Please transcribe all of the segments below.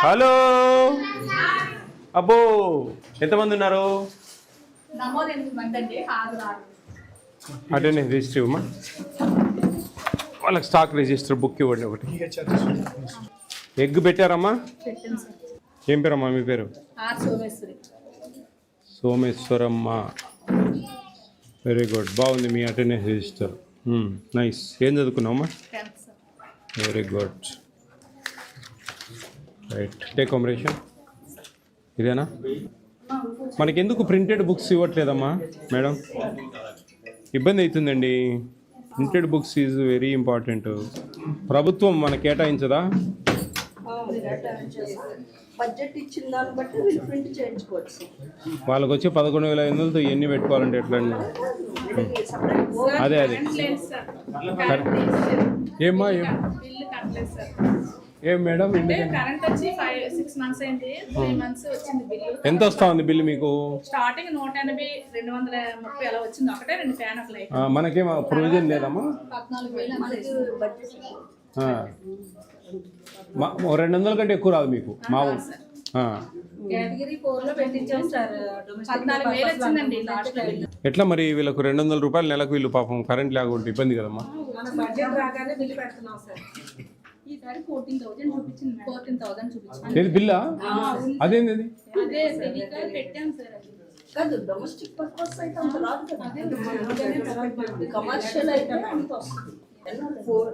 Hello అబ్బో ఎంతమంది ఉన్నారు? అటెండెన్స్ రిజిస్టర్ ఇవ్వమ్మా. వాళ్ళకి స్టాక్ రిజిస్టర్ బుక్ ఇవ్వండి ఒకటి. ఎగ్ పెట్టారమ్మా? ఏం పేరమ్మా మీ పేరు? సోమేశ్వరమ్మ. వెరీ గుడ్, బాగుంది మీ అటెండెన్స్ రిజిస్టర్. నైస్. ఏం చదువుకున్నావమ్మా? Very good. Right, take combination. ఇదేనా? మనకెందుకు ప్రింటెడ్ బుక్స్ ఇవ్వట్లేదమ్మా మేడం? ఇబ్బంది అవుతుందండి. Printed books is very important. ప్రభుత్వం మనకు కేటాయించదా? బడ్జెట్ ఇచ్చిన దాన్ని బట్టి వీళ్ళు ప్రింట్ చేయించుకోవచ్చు. వాళ్ళకి వచ్చి 11,500తో ఎన్ని పెట్టుకోవాలంటే ఎట్లా అండి? అదే అదే ఏమ్మా ఏం మేడం? ఎంత వస్తా ఉంది బిల్లు మీకు? స్టార్టింగ్ 180, 230 అలా వచ్చింది. ఒకటే 2 ఫ్యాన్ అసలు. మనకేం ప్రొవిజన్ లేదమ్మా? 200 కంటే ఎక్కువ రాదు మీకు? మా కేటగిరీ 4 లో పెట్టించాం సార్. 14,000 వచ్చిందండి లాస్ట్ బిల్లు. ఎట్లా మరి వీళ్ళకు 200 రూపాయలు నెలకు వీళ్ళు పాపం కరెంట్ లేకుంటే ఇబ్బంది కదమ్మా? మన బడ్జెట్ రాగానే బిల్లు పెడుతున్నాం సార్. ఈసారి 14,000 చూపించింది. 14,000 చూపించింది. ఏది బిల్లా? అదేంది అది? అదే తెలియక పెట్టాం సార్. అది కాదు, డొమెస్టిక్ పర్పస్ అయితే అంత రాదు కదా. కమర్షియల్ అయితే అంత వస్తుంది.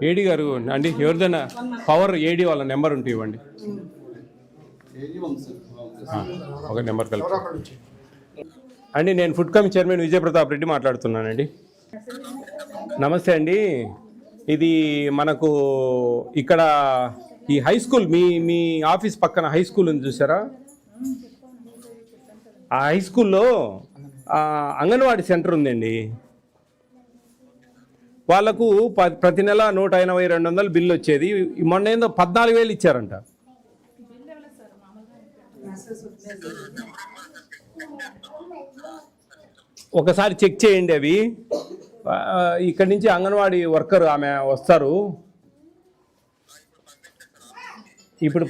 ఏడీ గారు అండి, ఎవరిదైనా పవర్ ఏడీ వాళ్ళ నెంబర్ ఉంటే ఇవ్వండి. ఒక నెంబర్ కలిపి అండి. నేను ఫుడ్ కమి చైర్మన్ విజయప్రతాప్ రెడ్డి మాట్లాడుతున్నానండి. నమస్తే అండి. ఇది మనకు ఇక్కడ ఈ హై స్కూల్, మీ ఆఫీస్ పక్కన హై స్కూల్ ఉంది చూసారా? ఆ హై స్కూల్లో అంగన్వాడీ సెంటర్ ఉందండి. వాళ్ళకు ప్రతి నెల 180, 200 బిల్లు వచ్చేది. మొన్న ఏందో 14,000 ఇచ్చారంట. ఒకసారి చెక్ చేయండి అవి. ఇక్కడి నుంచి అంగన్వాడీ వర్కర్ ఆమె వస్తారు. ఇప్పుడు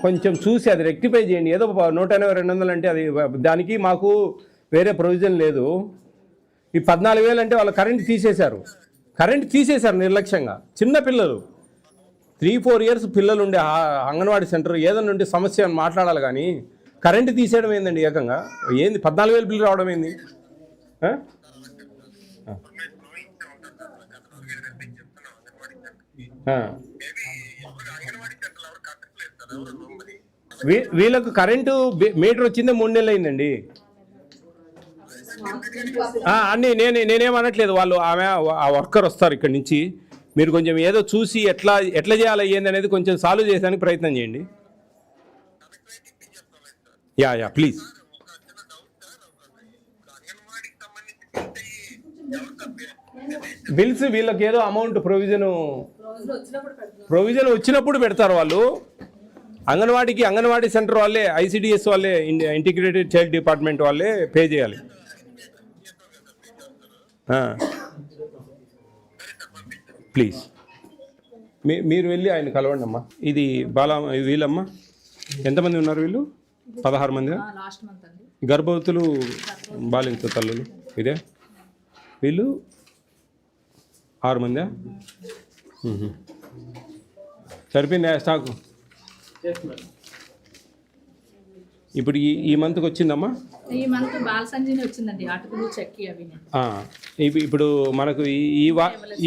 కొంచెం చూసి అది రెక్టిఫై చేయండి. ఏదో 180, 200 అంటే అది దానికి మాకు వేరే ప్రొవిజన్ లేదు. ఈ 14,000 అంటే వాళ్ళు కరెంట్ తీసేశారు నిర్లక్ష్యంగా. చిన్న పిల్లలు 3-4 ఇయర్స్ పిల్లలు ఉండే అంగన్వాడీ సెంటర్ ఏదైనా ఉంటే సమస్య అని మాట్లాడాలి కానీ కరెంటు తీసేయడం ఏందండి ఏకంగా? ఏంది 14,000 బిల్లు రావడం ఏంది? వీళ్ళకు కరెంటు మీటర్ వచ్చిందే 3 నెలలు అయిందండి. అన్నీ నేనేమనట్లేదు. వాళ్ళు ఆ వర్కర్ వస్తారు ఇక్కడి నుంచి. మీరు కొంచెం ఏదో చూసి ఎట్లా చేయాలి ఏంది అనేది కొంచెం సాల్వ్ చేయడానికి ప్రయత్నం చేయండి. Yeah please. బిల్స్ వీళ్ళకి ఏదో అమౌంట్ ప్రొవిజన్ వచ్చినప్పుడు పెడతారు వాళ్ళు. అంగన్వాడీ సెంటర్ వాళ్ళే, ఐసిడిఎస్ వాళ్ళే, ఇంటిగ్రేటెడ్ చైల్డ్ డిపార్ట్మెంట్ వాళ్ళే పే చేయాలి. ప్లీజ్ మీరు వెళ్ళి ఆయన కలవండి అమ్మా. ఇది వీళ్ళమ్మా ఎంతమంది ఉన్నారు? వీళ్ళు 16 మంది గర్భవతులు, బాలింత తల్లులు. ఇదే వీళ్ళు 6 మందా? సరిపోయింది స్టాకు. ఇప్పుడు ఈ మంత్కి వచ్చిందమ్మా? ఈ మంత్ బాలసంజీని వచ్చిందండి. అటుకులు, చెక్కి అవి. ఇప్పుడు మనకు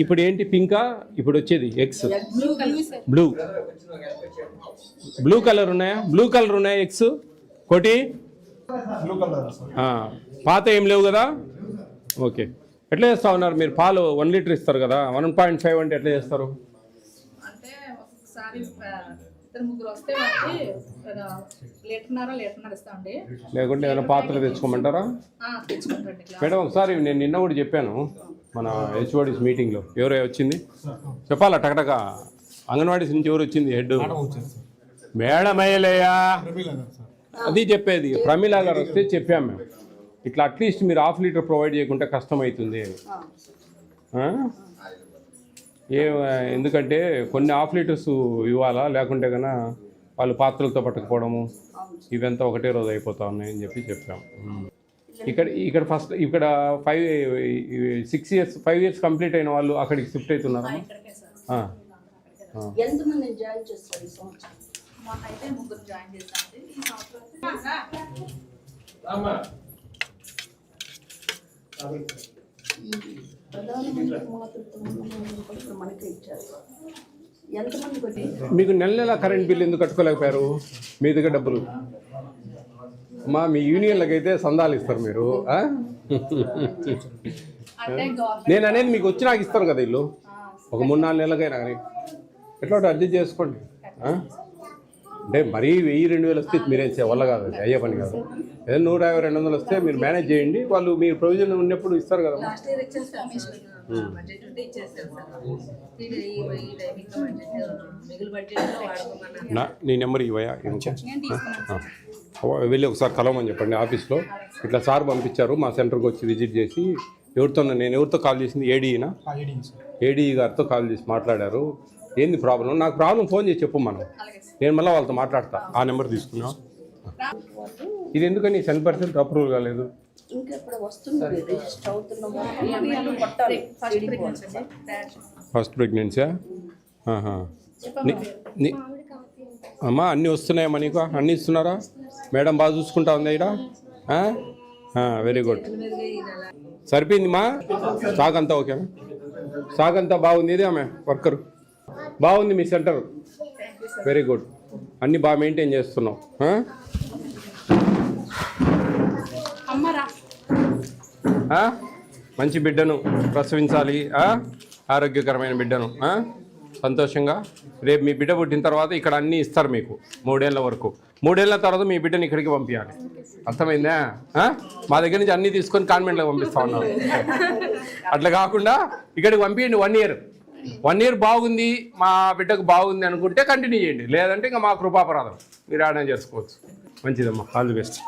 ఇప్పుడు ఏంటి పింకా? ఇప్పుడు వచ్చేది ఎగ్స్ బ్లూ కలర్ ఉన్నాయా? ఎగ్స్ కోటి పాత ఏం లేవు కదా? ఓకే. ఎట్లా చేస్తా ఉన్నారు మీరు? పాలు 1 లీటర్ ఇస్తారు కదా, 1.5 అంటే ఎట్లా చేస్తారు? అంటే ఒకసారి 2-3 వస్తే లీటర్న్నర ఇస్తామండి. లేకుంటే ఏమైనా పాత్రలు తెచ్చుకోమంటారా? మేడం ఒకసారి నేను నిన్న కూడా చెప్పాను మన హెచ్ఓడిస్ మీటింగ్లో. ఎవరో వచ్చింది చెప్పాలా? టకటక అంగన్వాడీస్ నుంచి ఎవరు వచ్చింది? హెడ్ మేడం అయ్యలేయా, అది చెప్పేది. ప్రమీలా గారు వస్తే చెప్పాము మేము, ఇట్లా అట్లీస్ట్ మీరు 1/2 లీటర్ ప్రొవైడ్ చేయకుంటే కష్టమవుతుంది. ఎందుకంటే కొన్ని 1/2 లీటర్స్ ఇవ్వాలా, లేకుంటే కన్నా వాళ్ళు పాత్రలతో పట్టకపోవడము ఇవంతా ఒకటే రోజు అయిపోతా ఉన్నాయని చెప్పాం. ఇక్కడ ఫస్ట్ ఇక్కడ 5 ఇయర్స్ కంప్లీట్ అయిన వాళ్ళు అక్కడికి షిఫ్ట్ అవుతున్నారు. ఇక్కడికే సార్. ఎంతమంది జాయిన్ చేస్తారు ఈ సంవత్సరం? మాకైతే 3 జాయిన్ చేస్తామండి ఈ సంవత్సరం. ఈ ప్రధానమంత్రి మాతృత్వ వందనం కూడా ఇప్పుడు మనకే ఇచ్చారు. ఎంతమంది కొట్టి? మీకు నెల కరెంట్ బిల్ ఎందుకు కట్టుకోలేకపోయారు? మీ దగ్గర డబ్బులు మీ యూనియన్లకు అయితే సందాలు ఇస్తారు మీరు. అంటే గవర్నమెంట్ నేను అనేది మీకు వచ్చి నాకు ఇస్తారు కదా ఇల్లు ఒక 3-4 నెలలకైనా కానీ ఎట్లా అడ్జస్ట్ చేసుకోండి. అంటే మరీ 1000-2000 వస్తే మీరేం వల్ల కాదు, అది అయ్యే పని కాదు. ఏదో 150-200 వస్తే మీరు మేనేజ్ చేయండి, వాళ్ళు మీ ప్రొవిజన్ ఉన్నప్పుడు ఇస్తారు కదా. లాస్ట్ ఇయర్ ఇచ్చేసి బడ్జెట్ ఉంటే ఇచ్చేసారు సార్. ఈ టైమింగ్లో బడ్జెట్ మిగులు బడ్జెట్లో వాడుకోమన్నా. నీ నెంబర్ ఇవ్వయా? నేను తీసుకున్నాను. వెళ్ళి ఒకసారి కలవమని చెప్పండి ఆఫీస్లో. ఇట్లా సార్ పంపించారు మా సెంటర్కి వచ్చి విజిట్ చేసి. నేను ఎవరితో కాల్ చేసింది? ఏడీ గారితో కాల్ చేసి మాట్లాడారు. ఏంది ప్రాబ్లం, నాకు ప్రాబ్లం ఫోన్ చేసి చెప్పు, నేను మళ్ళీ వాళ్ళతో మాట్లాడతా. ఆ నెంబర్ తీసుకున్నా. ఇది ఎందుకని 10% అప్రూవల్ కాలేదు? ఇంకా ఇప్పుడు వస్తుంది రిజిస్టర్ అవుతున్నాము. కొట్టాలి. ఫస్ట్ ప్రెగ్నెన్సీ అమ్మా అన్నీ వస్తున్నాయమ్మా నీకు? అన్నీ ఇస్తున్నారా? మేడం బాగా చూసుకుంటా ఉందా ఇక్కడ? Very good, సరిపోయిందిమా. స్టాక్ అంతా ఓకేనా? స్టాక్ అంతా బాగుంది. ఇది ఆమె వర్కరు బాగుంది మీ సెంటర్. వెరీ గుడ్, అన్నీ బాగా మెయింటైన్ చేస్తున్నావు. మంచి బిడ్డను ప్రసవించాలి, ఆరోగ్యకరమైన బిడ్డను సంతోషంగా. రేపు మీ బిడ్డ పుట్టిన తర్వాత ఇక్కడ అన్నీ ఇస్తారు మీకు 3 ఏళ్ళ వరకు. 3 ఏళ్ళ తర్వాత మీ బిడ్డని ఇక్కడికి పంపించాలి. అర్థమైందా? మా దగ్గర నుంచి అన్నీ తీసుకొని కాన్వెంట్లోకి పంపిస్తా ఉన్నాం. అట్లా కాకుండా ఇక్కడికి పంపించండి. 1 ఇయర్ బాగుంది, మా బిడ్డకు బాగుంది అనుకుంటే కంటిన్యూ చేయండి. లేదంటే ఇంకా మా కృపాపరాధం, మీరు ఆడనే చేసుకోవచ్చు. మంచిదమ్మా, ఆల్ ది బెస్ట్.